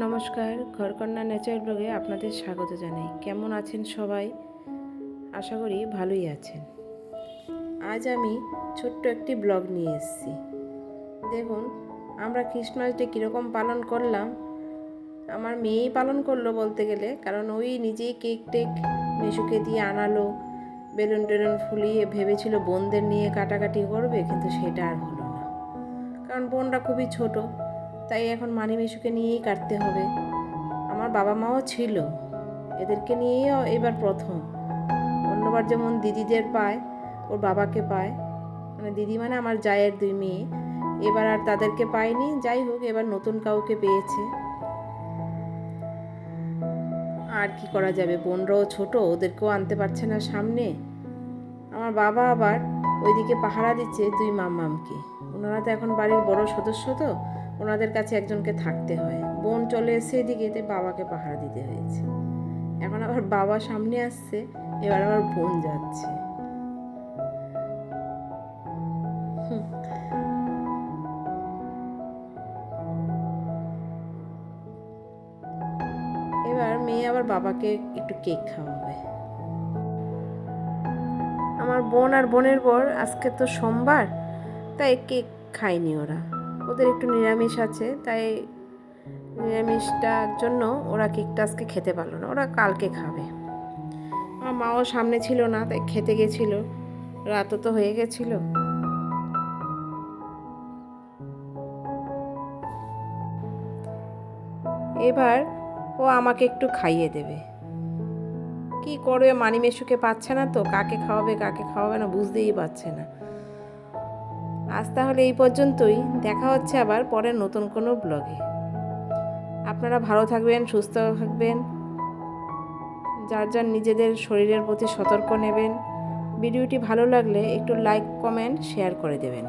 নমস্কার, ঘরকন্যা নেচার ব্লগে আপনাদের স্বাগত জানাই। কেমন আছেন সবাই? আশা করি ভালোই আছেন। আজ আমি ছোট্ট একটি ব্লগ নিয়ে এসেছি। দেখুন, আমরা ক্রিসমাস ডে কীরকম পালন করলাম। আমার মেয়েই পালন করলো বলতে গেলে, কারণ ওই নিজেই কেক টেক মেশুকে দিয়ে আনালো, বেলুন টেলুন ফুলিয়ে ভেবেছিল বোনদের নিয়ে কাটাকাটি করবে, কিন্তু সেটা আর হলো না। কারণ বোনরা খুবই ছোট, তাই এখন মানি মেশুকে নিয়েই কাটতে হবে। আমার বাবা মাও ছিল, এদেরকে নিয়েই এবার প্রথম। অন্যবার যেমন দিদিদের পায়, ওর বাবাকে পায়, মানে দিদি মানে আমার জায়ের দুই মেয়ে, এবার আর তাদেরকে পায়নি। যাই হোক, এবার নতুন কাউকে পেয়েছে। আর কি করা যাবে, বোনরাও ছোট, ওদেরকেও আনতে পারছে না সামনে। আমার বাবা আবার ওইদিকে পাহারা দিচ্ছে দুই মাম্মামকে। ওনারা তো এখন বাড়ির বড় সদস্য, তো ওনাদের কাছে একজনকে থাকতে হয়। বোন চলে এসে এদিকে, বাবাকে পাহারা দিতে হয়েছে। এখন আবার বাবা সামনে আসছে, এবার আবার বোন যাচ্ছে। এবার মেয়ে আবার বাবাকে একটু কেক খাওয়াবে। আমার বোন আর বোনের বর আজকে তো সোমবার, তাই কেক খায়নি ওরা। ওদের একটু নিরামিষ আছে, তাই নিরামিষটার জন্য ওরা কেকটা আজকে খেতে পারলো না, ওরা কালকে খাবে। আমার মাও সামনে ছিল না, তাই খেতে গেছিল, রাতও তো হয়ে গেছিল। এবার ও আমাকে একটু খাইয়ে দেবে। কি করবে, মানি মেশুকে পাচ্ছে না তো, কাকে খাওয়াবে না বুঝতেই পারছে না। আজ তাহলে এই পর্যন্তই, দেখা হচ্ছে আবার পরের নতুন কোনো ব্লগে। আপনারা ভালো থাকবেন, সুস্থ থাকবেন, যার যার নিজেদের শরীরের প্রতি সতর্ক নেবেন। ভিডিওটি ভালো লাগলে একটু লাইক, কমেন্ট, শেয়ার করে দেবেন।